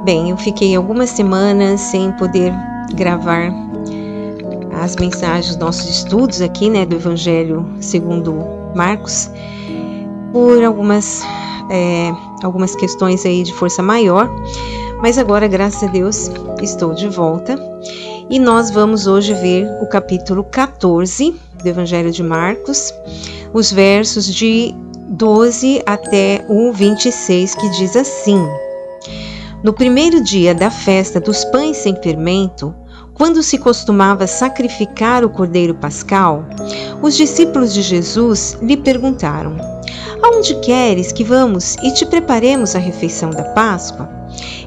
Bem, eu fiquei algumas semanas sem poder gravar as mensagens dos nossos estudos aqui, do Evangelho segundo Marcos, por algumas questões aí de força maior, mas agora, graças a Deus, estou de volta e nós vamos hoje ver o capítulo 14 do Evangelho de Marcos, os versos de 12 até o 26, que diz assim: No primeiro dia da festa dos pães sem fermento, quando se costumava sacrificar o cordeiro pascal, os discípulos de Jesus lhe perguntaram: Aonde queres que vamos e te preparemos a refeição da Páscoa?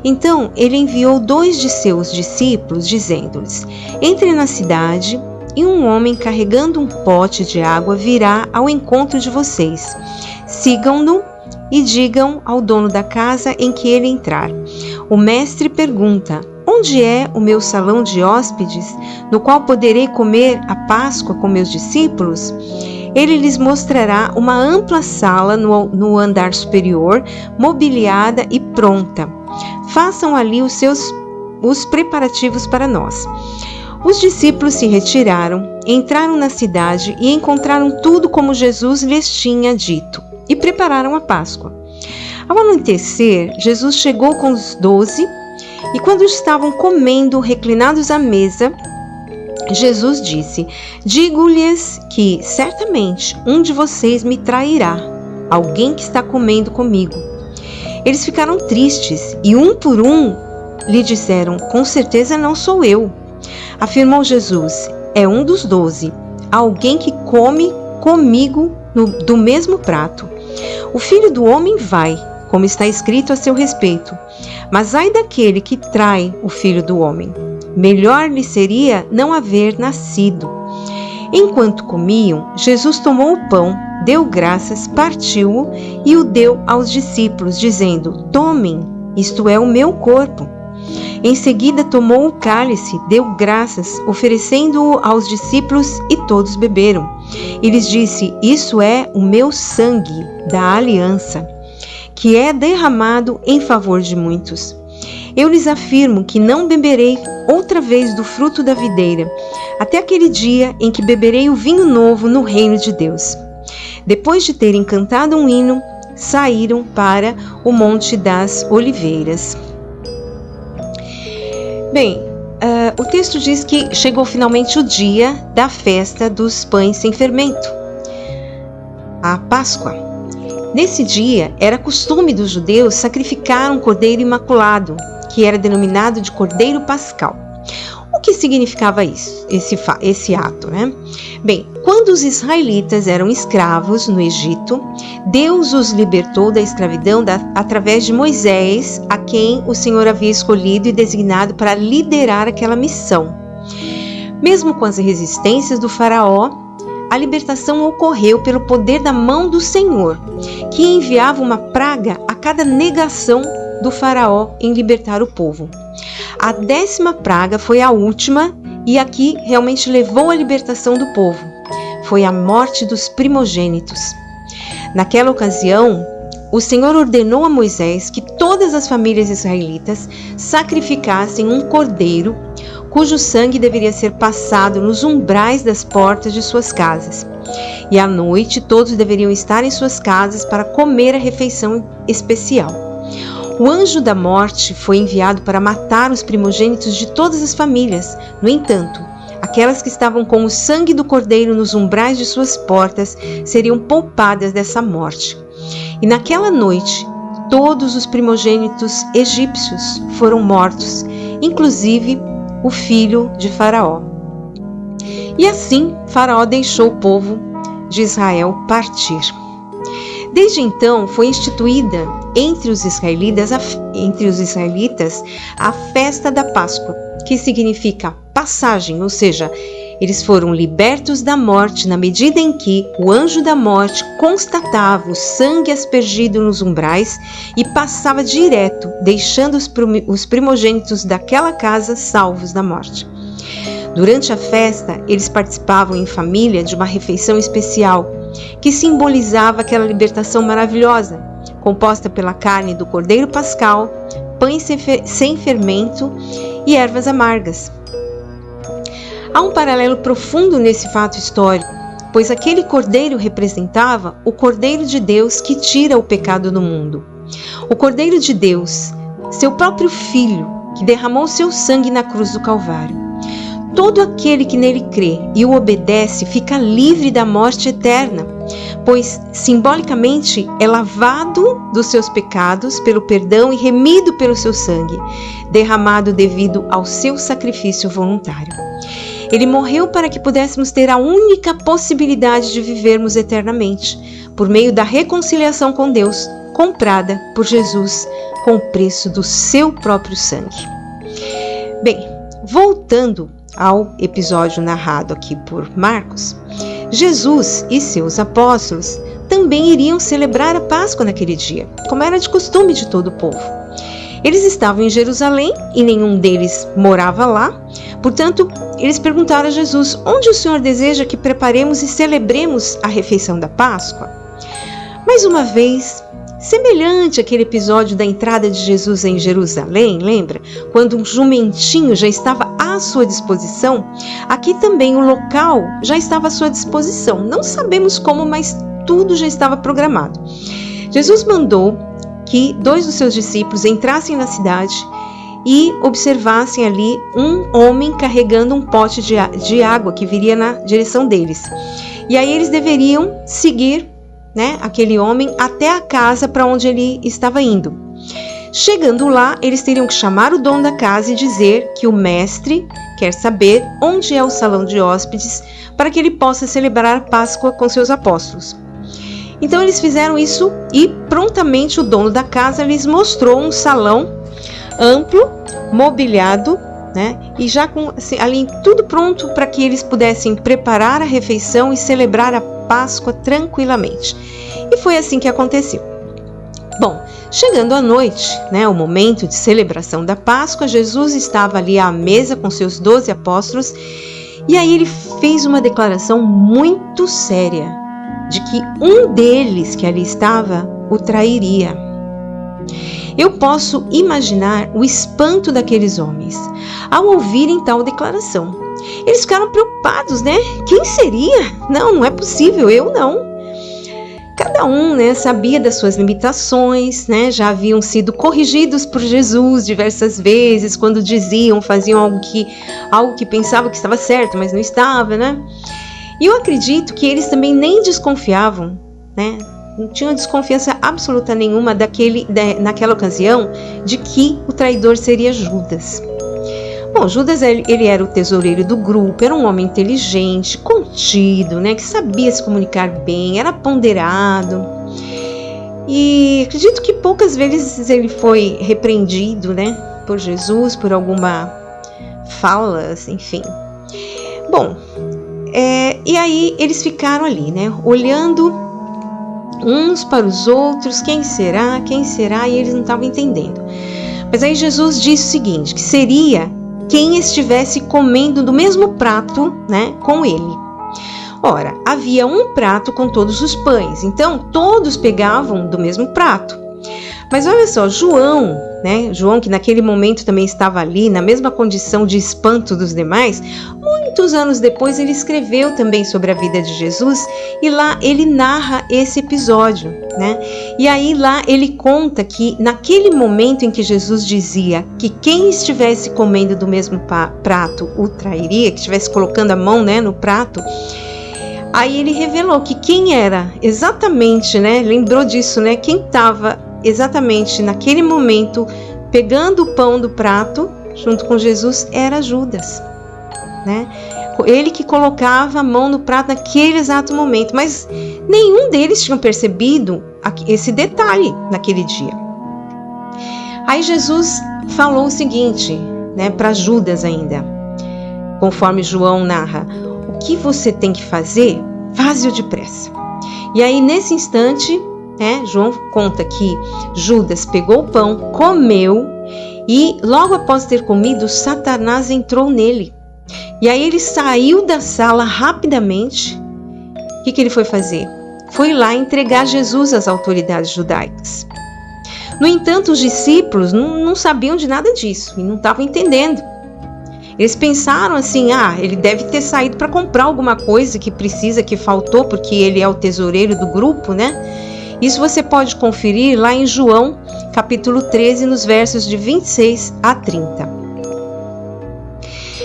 Então ele enviou 2 de seus discípulos, dizendo-lhes: Entrem na cidade, e um homem carregando um pote de água virá ao encontro de vocês. Sigam-no e digam ao dono da casa em que ele entrar: O mestre pergunta: Onde é o meu salão de hóspedes, no qual poderei comer a Páscoa com meus discípulos? Ele lhes mostrará uma ampla sala no andar superior, mobiliada e pronta. Façam ali os preparativos para nós. Os discípulos se retiraram, entraram na cidade e encontraram tudo como Jesus lhes tinha dito, e prepararam a Páscoa. Ao anoitecer, Jesus chegou com os 12, e quando estavam comendo, reclinados à mesa, Jesus disse: Digo-lhes que, certamente, um de vocês me trairá, alguém que está comendo comigo. Eles ficaram tristes, e um por um lhe disseram: Com certeza não sou eu. Afirmou Jesus: É um dos 12, alguém que come comigo do mesmo prato. O Filho do Homem vai, como está escrito a seu respeito, mas ai daquele que trai o Filho do Homem. Melhor lhe seria não haver nascido. Enquanto comiam, Jesus tomou o pão, deu graças, partiu-o e o deu aos discípulos, dizendo: Tomem, isto é o meu corpo. Em seguida tomou o cálice, deu graças, oferecendo-o aos discípulos, e todos beberam. E lhes disse: Isso é o meu sangue da aliança, que é derramado em favor de muitos. Eu lhes afirmo que não beberei outra vez do fruto da videira, até aquele dia em que beberei o vinho novo no reino de Deus. Depois de terem cantado um hino, saíram para o Monte das Oliveiras. Bem, o texto diz que chegou finalmente o dia da festa dos pães sem fermento, a Páscoa. Nesse dia, era costume dos judeus sacrificar um cordeiro imaculado, que era denominado de cordeiro pascal. O que significava isso, esse ato, Bem, quando os israelitas eram escravos no Egito, Deus os libertou da escravidão através de Moisés, a quem o Senhor havia escolhido e designado para liderar aquela missão. Mesmo com as resistências do faraó, a libertação ocorreu pelo poder da mão do Senhor, que enviava uma praga a cada negação do faraó em libertar o povo. A 10ª praga foi a última e a que realmente levou à libertação do povo. Foi a morte dos primogênitos. Naquela ocasião, o Senhor ordenou a Moisés que todas as famílias israelitas sacrificassem um cordeiro, cujo sangue deveria ser passado nos umbrais das portas de suas casas. E à noite todos deveriam estar em suas casas para comer a refeição especial. O anjo da morte foi enviado para matar os primogênitos de todas as famílias. No entanto, aquelas que estavam com o sangue do cordeiro nos umbrais de suas portas seriam poupadas dessa morte. E naquela noite, todos os primogênitos egípcios foram mortos, inclusive o filho de Faraó. E assim, Faraó deixou o povo de Israel partir. Desde então, foi instituída entre os israelitas a festa da Páscoa, que significa passagem, ou seja, eles foram libertos da morte na medida em que o anjo da morte constatava o sangue aspergido nos umbrais e passava direto, deixando os primogênitos daquela casa salvos da morte. Durante a festa, eles participavam em família de uma refeição especial, que simbolizava aquela libertação maravilhosa, composta pela carne do cordeiro pascal, pães sem fermento e ervas amargas. Há um paralelo profundo nesse fato histórico, pois aquele cordeiro representava o Cordeiro de Deus que tira o pecado do mundo. O Cordeiro de Deus, seu próprio Filho, que derramou seu sangue na cruz do Calvário. Todo aquele que nele crê e o obedece fica livre da morte eterna, pois simbolicamente é lavado dos seus pecados pelo perdão e remido pelo seu sangue, derramado devido ao seu sacrifício voluntário. Ele morreu para que pudéssemos ter a única possibilidade de vivermos eternamente, por meio da reconciliação com Deus, comprada por Jesus com o preço do seu próprio sangue. Bem, voltando ao episódio narrado aqui por Marcos, Jesus e seus apóstolos também iriam celebrar a Páscoa naquele dia, como era de costume de todo o povo. Eles estavam em Jerusalém e nenhum deles morava lá, portanto, eles perguntaram a Jesus: onde o Senhor deseja que preparemos e celebremos a refeição da Páscoa? Mais uma vez, semelhante àquele episódio da entrada de Jesus em Jerusalém, lembra? Quando um jumentinho já estava à sua disposição, aqui também o local já estava à sua disposição. Não sabemos como, mas tudo já estava programado. Jesus mandou que 2 dos seus discípulos entrassem na cidade e observassem ali um homem carregando um pote de água que viria na direção deles. E aí eles deveriam seguir, aquele homem até a casa para onde ele estava indo. Chegando lá, eles teriam que chamar o dono da casa e dizer que o mestre quer saber onde é o salão de hóspedes para que ele possa celebrar a Páscoa com seus apóstolos. Então eles fizeram isso e prontamente o dono da casa lhes mostrou um salão amplo, mobiliado, e já com ali tudo pronto para que eles pudessem preparar a refeição e celebrar a Páscoa tranquilamente. E foi assim que aconteceu. Bom, chegando à noite, o momento de celebração da Páscoa, Jesus estava ali à mesa com seus 12 apóstolos e aí ele fez uma declaração muito séria de que um deles que ali estava o trairia. Eu posso imaginar o espanto daqueles homens ao ouvirem tal declaração. Eles ficaram preocupados, Quem seria? Não é possível, eu não. Cada um, sabia das suas limitações, já haviam sido corrigidos por Jesus diversas vezes quando faziam algo que pensavam que estava certo, mas não estava, E eu acredito que eles também nem desconfiavam, não tinham desconfiança absoluta nenhuma naquela ocasião de que o traidor seria Judas. Bom, Judas ele era o tesoureiro do grupo, era um homem inteligente, contido, que sabia se comunicar bem, era ponderado. E acredito que poucas vezes ele foi repreendido, por Jesus, por alguma fala, enfim. Bom, e aí eles ficaram ali, olhando uns para os outros, quem será, e eles não estavam entendendo. Mas aí Jesus disse o seguinte, que seria quem estivesse comendo do mesmo prato, com ele. Ora, havia um prato com todos os pães, então todos pegavam do mesmo prato. Mas olha só, João, que naquele momento também estava ali, na mesma condição de espanto dos demais, muitos anos depois ele escreveu também sobre a vida de Jesus e lá ele narra esse episódio, E aí lá ele conta que naquele momento em que Jesus dizia que quem estivesse comendo do mesmo prato o trairia, que estivesse colocando a mão, no prato, aí ele revelou que quem era exatamente, lembrou disso, quem estava exatamente naquele momento pegando o pão do prato junto com Jesus era Judas, Ele que colocava a mão no prato naquele exato momento, mas nenhum deles tinha percebido esse detalhe naquele dia. Aí Jesus falou o seguinte, para Judas ainda, conforme João narra: o que você tem que fazer, faze-o depressa. E aí nesse instante, João conta que Judas pegou o pão, comeu e logo após ter comido, Satanás entrou nele. E aí ele saiu da sala rapidamente. O que ele foi fazer? Foi lá entregar Jesus às autoridades judaicas. No entanto, os discípulos não sabiam de nada disso e não estavam entendendo. Eles pensaram assim, ele deve ter saído para comprar alguma coisa que faltou, porque ele é o tesoureiro do grupo, né? Isso você pode conferir lá em João, capítulo 13, nos versos de 26 a 30.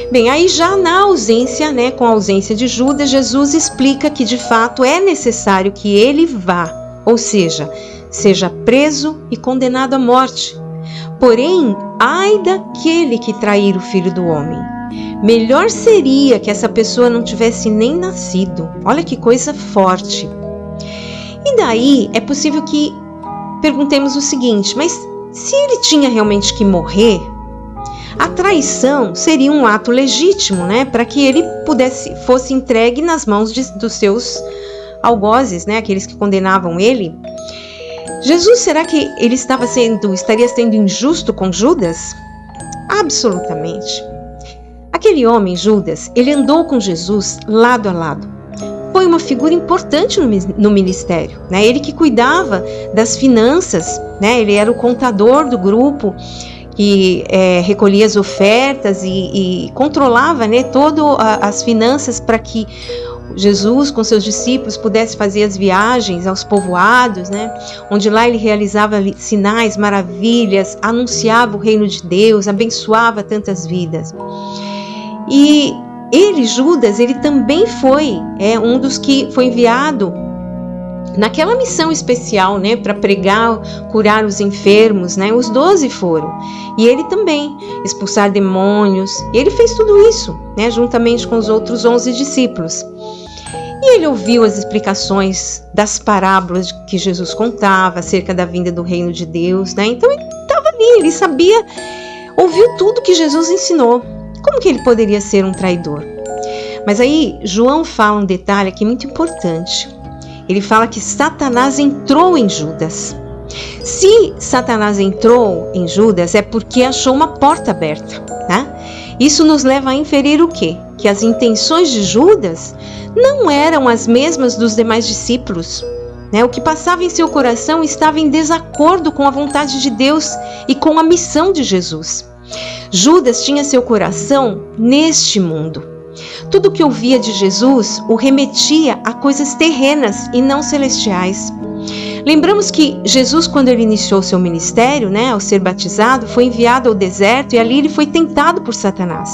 Bem, aí já na ausência, né, com a ausência de Judas, Jesus explica que de fato é necessário que ele vá, ou seja preso e condenado à morte. Porém, ai daquele que trair o Filho do Homem. Melhor seria que essa pessoa não tivesse nem nascido. Olha que coisa forte. E daí é possível que perguntemos o seguinte, mas se ele tinha realmente que morrer, a traição seria um ato legítimo, né, para que ele fosse entregue nas mãos dos seus algozes, né, aqueles que condenavam ele. Jesus, será que ele estaria sendo injusto com Judas? Absolutamente. Aquele homem, Judas, ele andou com Jesus lado a lado. Foi uma figura importante no ministério, né? Ele que cuidava das finanças, né? Ele era o contador do grupo, que recolhia as ofertas e controlava, né, todas as finanças para que Jesus com seus discípulos pudesse fazer as viagens aos povoados, né, onde lá ele realizava sinais, maravilhas, anunciava o reino de Deus, abençoava tantas vidas. E ele, Judas, ele também foi um dos que foi enviado naquela missão especial, né, para pregar, curar os enfermos, né, os 12 foram, e ele também, expulsar demônios, e ele fez tudo isso, né, juntamente com os outros 11 discípulos. E ele ouviu as explicações das parábolas que Jesus contava acerca da vinda do reino de Deus, né, então ele estava ali, ele sabia, ouviu tudo que Jesus ensinou. Como que ele poderia ser um traidor? Mas aí João fala um detalhe aqui muito importante. Ele fala que Satanás entrou em Judas. Se Satanás entrou em Judas, é porque achou uma porta aberta, né? Isso nos leva a inferir o quê? Que as intenções de Judas não eram as mesmas dos demais discípulos, né? O que passava em seu coração estava em desacordo com a vontade de Deus e com a missão de Jesus. Judas tinha seu coração neste mundo. Tudo que ouvia de Jesus o remetia a coisas terrenas e não celestiais. Lembramos que Jesus, quando ele iniciou seu ministério, né, ao ser batizado, foi enviado ao deserto e ali ele foi tentado por Satanás.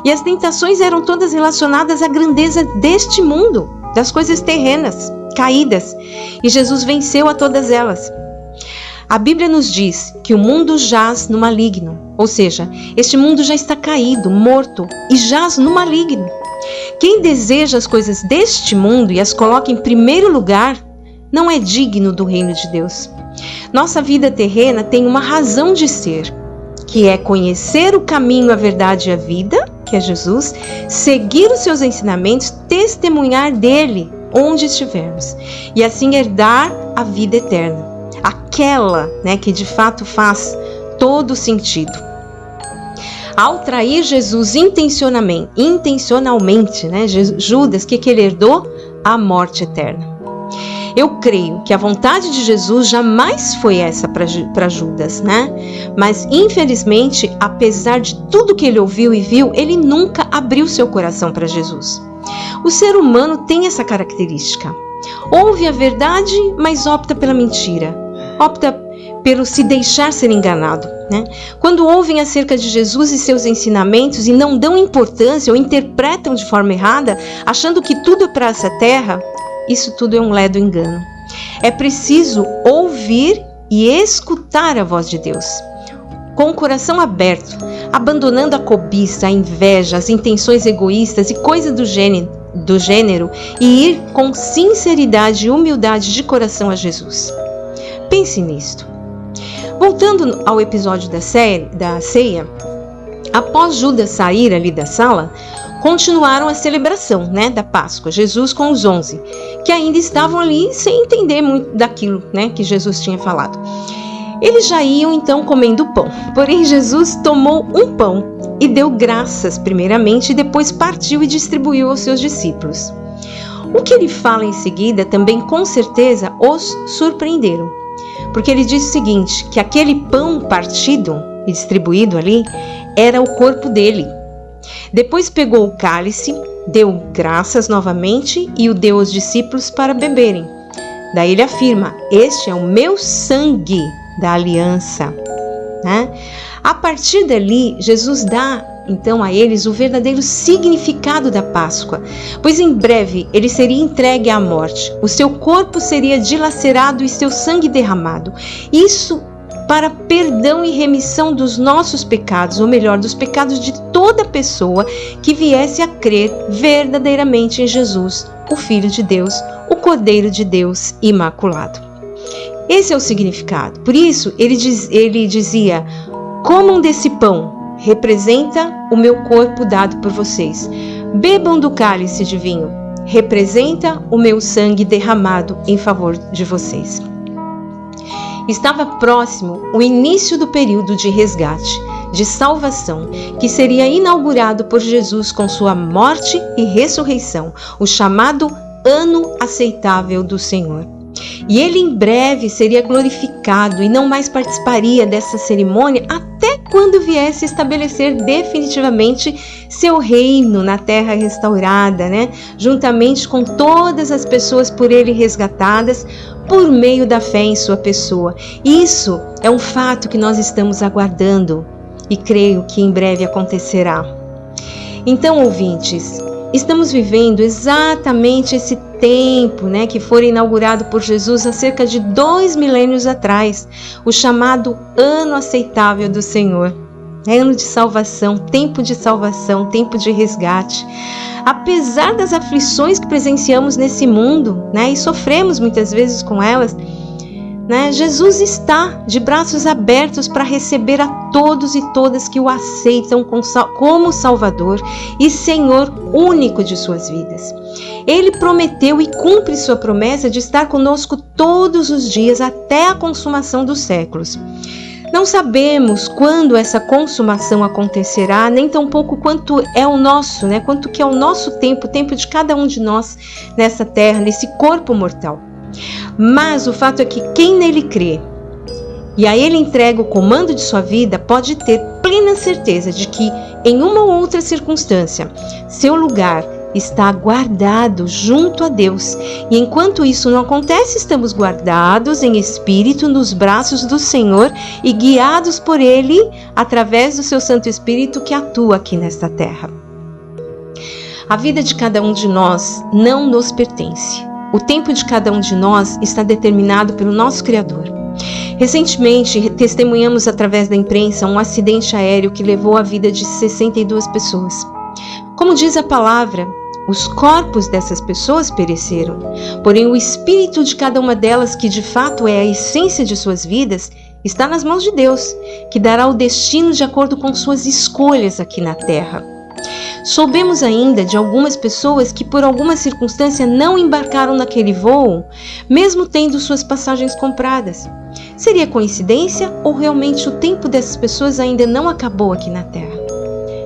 E as tentações eram todas relacionadas à grandeza deste mundo, das coisas terrenas, caídas. E Jesus venceu a todas elas. A Bíblia nos diz que o mundo jaz no maligno, ou seja, este mundo já está caído, morto e jaz no maligno. Quem deseja as coisas deste mundo e as coloca em primeiro lugar, não é digno do reino de Deus. Nossa vida terrena tem uma razão de ser, que é conhecer o caminho, a verdade e a vida, que é Jesus, seguir os seus ensinamentos, testemunhar dele onde estivermos, e assim herdar a vida eterna. Aquela, né, que de fato faz todo sentido. Ao trair Jesus intencionalmente, né, Judas, o que ele herdou? A morte eterna. Eu creio que a vontade de Jesus jamais foi essa para Judas, né? Mas infelizmente, apesar de tudo que ele ouviu e viu, ele nunca abriu seu coração para Jesus. O ser humano tem essa característica. Ouve a verdade, mas opta pela mentira. Opta pelo se deixar ser enganado, né? Quando ouvem acerca de Jesus e seus ensinamentos e não dão importância ou interpretam de forma errada, achando que tudo é para essa terra, isso tudo é um ledo engano. É preciso ouvir e escutar a voz de Deus, com o coração aberto, abandonando a cobiça, a inveja, as intenções egoístas e coisas do gênero, e ir com sinceridade e humildade de coração a Jesus. Pense nisto. Voltando ao episódio da ceia, após Judas sair ali da sala, continuaram a celebração, né, da Páscoa, Jesus com os 11, que ainda estavam ali sem entender muito daquilo, né, que Jesus tinha falado. Eles já iam então comendo pão, porém Jesus tomou um pão e deu graças primeiramente e depois partiu e distribuiu aos seus discípulos. O que ele fala em seguida também com certeza os surpreenderam. porque ele disse o seguinte, que aquele pão partido e distribuído ali era o corpo dele. Depois pegou o cálice, deu graças novamente e o deu aos discípulos para beberem. Daí ele afirma, este é o meu sangue da aliança. A partir dali, Jesus dá então a eles o verdadeiro significado da Páscoa, pois em breve ele seria entregue à morte, o seu corpo seria dilacerado e seu sangue derramado. Isso para perdão e remissão dos nossos pecados, ou melhor, dos pecados de toda pessoa que viesse a crer verdadeiramente em Jesus, o Filho de Deus, o Cordeiro de Deus imaculado. Esse é o significado. Por isso, ele dizia, comam desse pão, representa o meu corpo dado por vocês. Bebam do cálice de vinho, representa o meu sangue derramado em favor de vocês. Estava próximo o início do período de resgate, de salvação, que seria inaugurado por Jesus com sua morte e ressurreição, o chamado Ano Aceitável do Senhor. E ele em breve seria glorificado e não mais participaria dessa cerimônia até quando viesse estabelecer definitivamente seu reino na terra restaurada, juntamente com todas as pessoas por ele resgatadas por meio da fé em sua pessoa. Isso é um fato que nós estamos aguardando e creio que em breve acontecerá. Então, ouvintes, estamos vivendo exatamente esse tempo, que foi inaugurado por Jesus há cerca de 2 milênios atrás, o chamado Ano Aceitável do Senhor. Ano de salvação, tempo de resgate. Apesar das aflições que presenciamos nesse mundo, e sofremos muitas vezes com elas, Jesus está de braços abertos para receber a todos e todas que o aceitam como Salvador e Senhor único de suas vidas. Ele prometeu e cumpre sua promessa de estar conosco todos os dias até a consumação dos séculos. Não sabemos quando essa consumação acontecerá, nem tampouco quanto é o nosso, quanto que é o nosso tempo, o tempo de cada um de nós nessa terra, nesse corpo mortal. Mas o fato é que quem nele crê e a ele entrega o comando de sua vida pode ter plena certeza de que em uma ou outra circunstância seu lugar está guardado junto a Deus, e enquanto isso não acontece, estamos guardados em espírito nos braços do Senhor e guiados por Ele através do seu Santo Espírito que atua aqui nesta terra. A vida de cada um de nós não nos pertence. O tempo de cada um de nós está determinado pelo nosso Criador. Recentemente, testemunhamos através da imprensa um acidente aéreo que levou a vida de 62 pessoas. Como diz a palavra, os corpos dessas pessoas pereceram, porém o espírito de cada uma delas, que de fato é a essência de suas vidas, está nas mãos de Deus, que dará o destino de acordo com suas escolhas aqui na terra. Soubemos ainda de algumas pessoas que por alguma circunstância não embarcaram naquele voo, mesmo tendo suas passagens compradas. Seria coincidência ou realmente o tempo dessas pessoas ainda não acabou aqui na terra?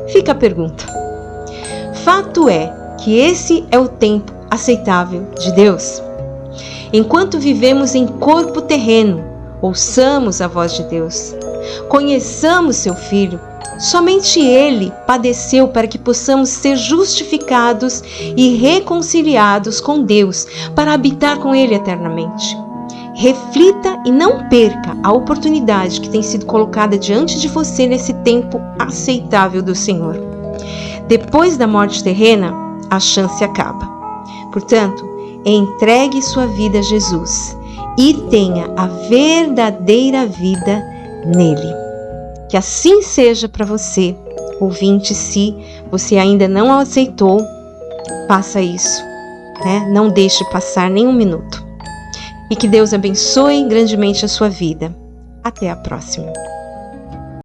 Fica a pergunta. Fato é que esse é o tempo aceitável de Deus. Enquanto vivemos em corpo terreno, ouçamos a voz de Deus, conheçamos seu Filho. Somente Ele padeceu para que possamos ser justificados e reconciliados com Deus, para habitar com Ele eternamente. Reflita e não perca a oportunidade que tem sido colocada diante de você nesse tempo aceitável do Senhor. Depois da morte terrena, a chance acaba. Portanto, entregue sua vida a Jesus e tenha a verdadeira vida nele. Que assim seja para você, ouvinte. Se você ainda não o aceitou, faça isso, Não deixe passar nem um minuto. E que Deus abençoe grandemente a sua vida. Até a próxima.